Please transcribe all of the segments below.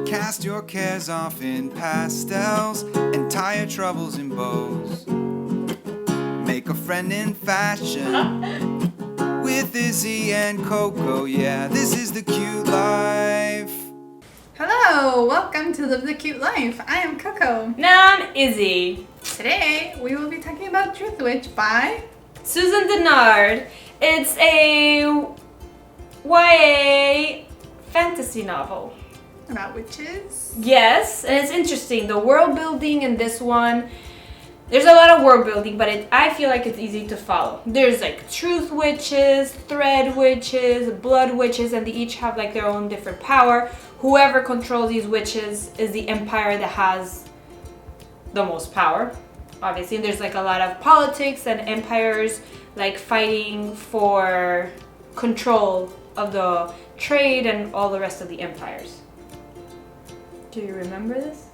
Cast your cares off in pastels and tie your troubles in bows. Make a friend in fashion with Izzie and Coco. Yeah, this is the cute life. Hello, welcome to Live the Cute Life. I am Coco. Now I'm Izzie. Today we will be talking about Truthwitch by Susan Dennard. It's a YA fantasy novel. about witches. Yes, and it's interesting. The world building in this one, there's a lot of world building, but I feel like it's easy to follow. There's like truth witches, thread witches, blood witches, and they each have like their own different power. Whoever controls these witches is the empire that has the most power, obviously. And there's like a lot of politics and empires like fighting for control of the trade and all the rest of the empires. Do you remember this?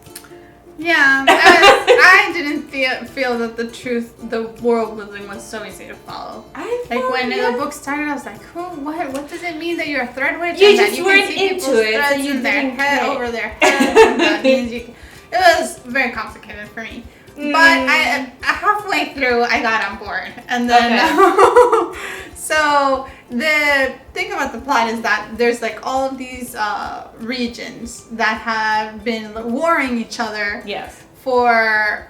Yeah, I didn't feel that the world building was so easy to follow. Like when the book started, I was like, what does it mean that you're a thread witch? You and just that you weren't can see into people's it, so threads you in their didn't head care. over their head. And that means you can, it was very complicated for me. But I halfway through, I got on board, and then so the thing about the plot is that there's like all of these regions that have been warring each other Yes. for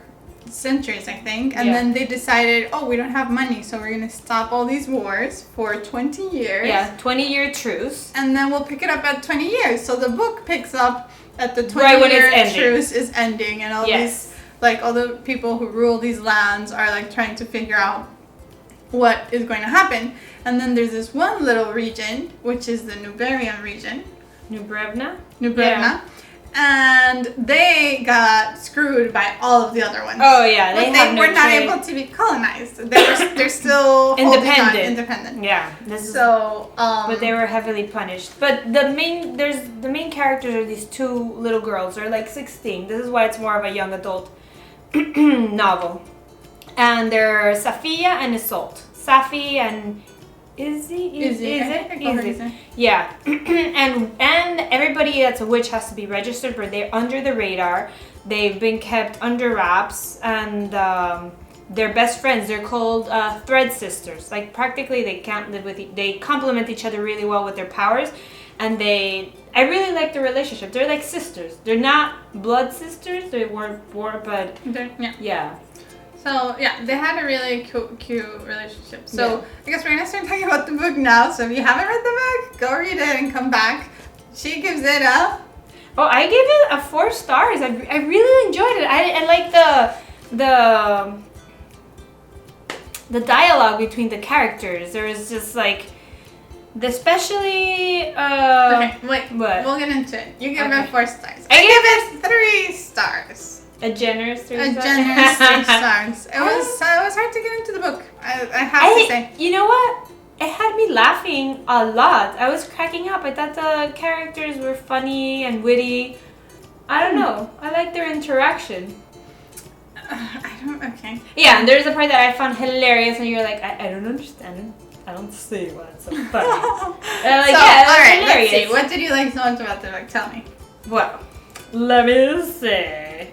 centuries, I think, and Yeah. then they decided, oh, we don't have money, so we're gonna stop all these wars for 20 years. Yeah, 20-year truce. And then we'll pick it up at 20 years. So the book picks up at the Right when 20-year it's ending. truce is ending, and all Yes. these, like, all the people who rule these lands are like trying to figure out what is going to happen. And then there's this one little region, which is the Nubarian region, Nubrevna? Nubrevna, and they got screwed by all of the other ones. Oh yeah, But have no were not trade. able to be colonized. They're still holding on, independent. Yeah, this is. So, But they were heavily punished. But the main characters are these two little girls. They're like 16. This is why it's more of a young adult novel. And they're Safia and Isolde. Safi and Izzie. I think I call her Izzie. Yeah. and everybody that's a witch has to be registered, but they're under the radar. They've been kept under wraps, and they're best friends. They're called thread sisters. Like practically they can't live with they complement each other really well with their powers, and I really like the relationship. They're like sisters. They're not blood sisters. They weren't born, but yeah. So yeah, they had a really cute relationship. So I guess we're gonna start talking about the book now. So if you haven't read the book, go read it and come back. She gives it a. Oh, I gave it a 4 stars. I really enjoyed it. I like the dialogue between the characters. There was just like, especially. Okay, wait. What? We'll get into it. You give it 4 stars. I give it 3 stars. A generous 3 A stars. generous 3 stars. It was hard to get into the book. I have to say. You know what? It had me laughing a lot. I was cracking up. I thought the characters were funny and witty. I don't know. I like their interaction. Okay. Yeah, and there's a part that I found hilarious, and you're like, I don't understand. I don't see why it's so funny. And I'm like, So, yeah, it was alright, hilarious. let's see. What did you like so much about the book? Tell me. Well, let me see.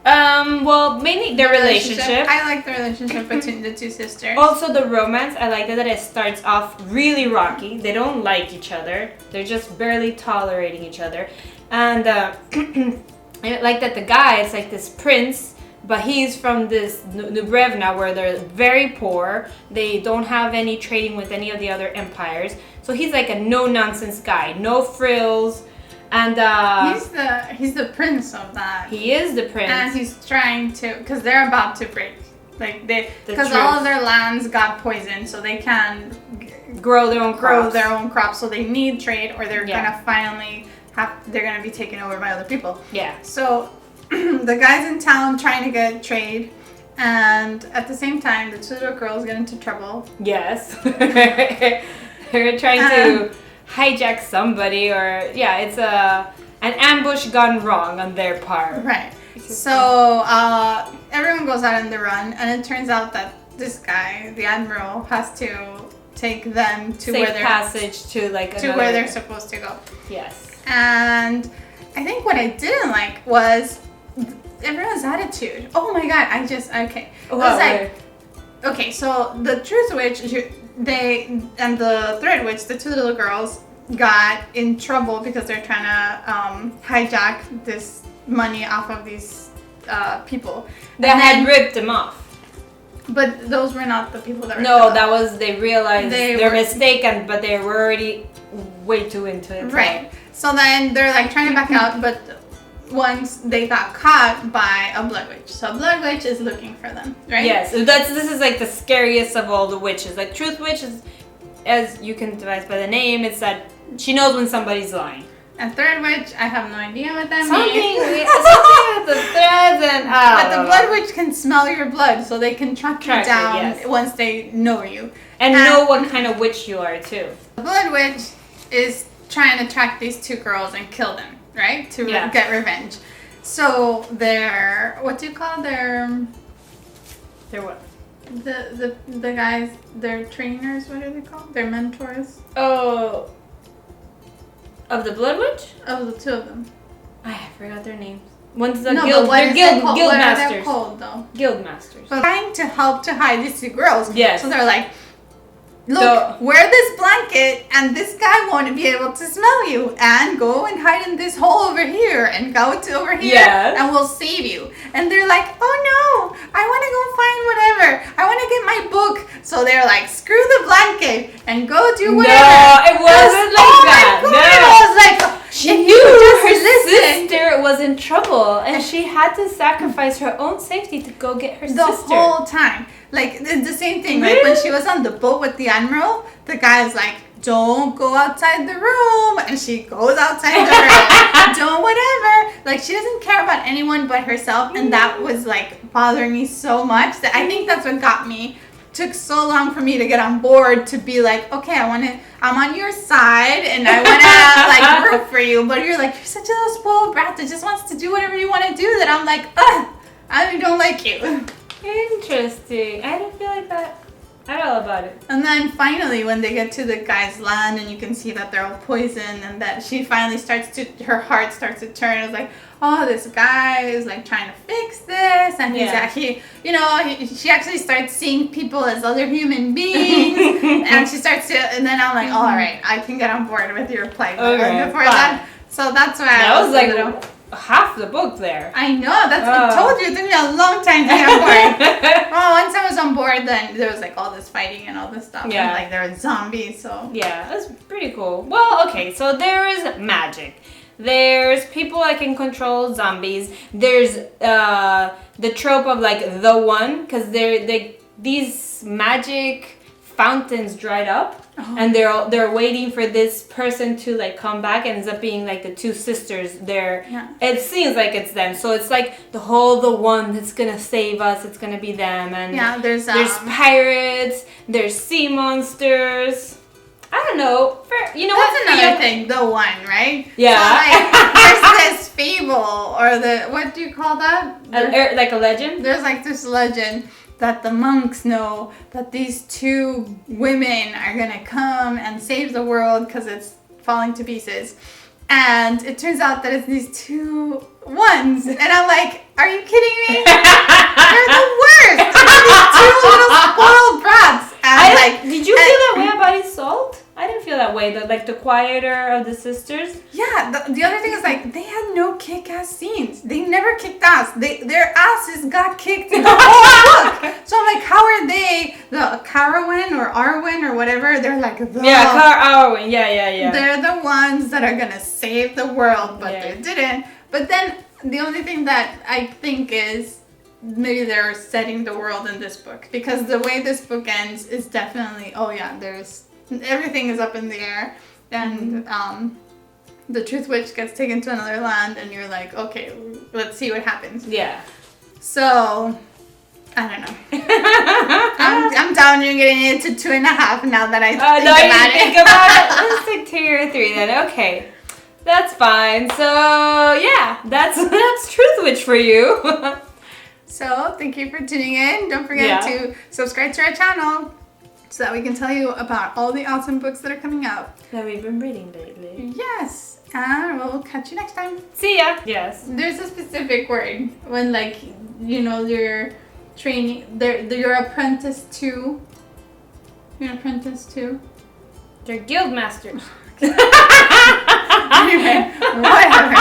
Well, mainly their relationship. I like the relationship between the two sisters. Also, the romance. I like that it starts off really rocky. They don't like each other. They're just barely tolerating each other. And I like that the guy is like this prince, but he's from this Nubrevna where they're very poor. They don't have any trading with any of the other empires. So he's like a no-nonsense guy. No frills. And he's the prince of that. he is the prince. And he's trying to, because they're about to break. Like because all truth. of their lands got poisoned, so they can grow their own crops. So they need trade, or they're gonna finally they're gonna be taken over by other people. Yeah. So the guys in town trying to get trade, and at the same time, the two little girls get into trouble. Yes. They're trying to hijack somebody, or it's an ambush gone wrong on their part. Right. So everyone goes out on the run, and it turns out that this guy, the admiral, has to take them to Safe passage to like to where they're supposed to go. Yes. And I think what I didn't like was everyone's attitude. Oh my god, okay. It was like, okay, so the Truthwitch, they and the Threadwitch, the two little girls, got in trouble because they're trying to hijack this money off of these people. That had ripped them off. But those were not the people that were. No, that was, they realized their mistake, but they were already way too into it. Right. So then they're like trying to back out, but once they got caught by a blood witch. So a blood witch is looking for them, right? Yes. This is like the scariest of all the witches. Like Truthwitch is, as you can devise by the name, it's that she knows when somebody's lying. And Threadwitch, I have no idea what that Something means. with the threads and but the blood witch can smell your blood, so they can track you down once they know you. And know what kind of witch you are too. The blood witch is trying to track these two girls and kill them, right? To get revenge. So they're, what do you call their what? The guys, their trainers, what are they called? Their mentors? Oh. Of the Blood Witch? Of the two of them. I forgot their names. One's the guild guild masters. what are they called, though? Guild masters. But trying to help to hide these two girls. Yes. So they're like, look, wear this blanket and this guy won't be able to smell you. And go and hide in this hole over here and go to over here and we'll save you. And they're like, oh no, I want to go find whatever. I want to get my book. So they're like, screw the blanket and go do whatever. No, it wasn't like that. No. I was like, she knew her sister was in trouble and she had to sacrifice her own safety to go get her sister. The whole time. Like, the same thing. Like, when she was on the boat with the admiral, the guy's like, don't go outside the room. And she goes outside the room. Don't whatever. Like, she doesn't care about anyone but herself. And that was, like, bothering me so much. That I think that's what got me. Took so long for me to get on board to be like, okay, I'm on your side and I want to, like, root for you. But you're like, you're such a little spoiled brat that just wants to do whatever you want to do, that I'm like, I don't like you. Interesting. I didn't feel like that at all about it. And then finally, when they get to the guy's land and you can see that they're all poisoned and that she finally her heart starts to turn. It's like, oh, this guy is like trying to fix this. And he's actually, she actually starts seeing people as other human beings. And she starts to, and then I'm like, all right, I can get on board with your play. Okay, before that, so that's why that was like half the book there. I know, I told you, it took me a long time to get on board. Well, once I was on board, then there was like all this fighting and all this stuff. Yeah. And like there were zombies, so. Yeah, that's pretty cool. Well, okay, so there is magic. There's people that can control zombies. There's the trope of like the one, because these magic fountains dried up. And they're waiting for this person to like come back, and ends up being like the two sisters. It seems like it's them. So it's like the one that's gonna save us. It's gonna be them. And there's pirates. There's sea monsters. I don't know. That's another thing. The one, right? Yeah. So like, there's this fable, or what do you call that? Like a legend. There's like this legend that the monks know that these two women are gonna come and save the world because it's falling to pieces. And it turns out that it's these two ones. And I'm like, are you kidding me? They're the worst. They're these two little spoiled brats. And did you feel that way about Isolde? I didn't feel that way. The quieter of the sisters. Yeah. The other thing is like they had no kick-ass scenes. They never kicked ass. Their asses got kicked in the whole book. So I'm like, how are they the Carowin or Arwen or whatever? They're like Arwen. Yeah. They're the ones that are gonna save the world, but they didn't. But then the only thing that I think is maybe they're setting the world in this book, because the way this book ends is definitely there's. Everything is up in the air, and the Truthwitch gets taken to another land, and you're like, okay, let's see what happens. Yeah. So, I don't know. I'm down. You're getting into 2.5 now that I think about it. Let's take 2 or 3 then. Okay, that's fine. So yeah, that's Truthwitch for you. So thank you for tuning in. Don't forget to subscribe to our channel, so that we can tell you about all the awesome books that are coming out. That we've been reading lately. Yes. We'll catch you next time. See ya. Yes. There's a specific word when, like, you know, you're training. You're apprentice to. You're an apprentice to. They're guild masters. Anyway, whatever.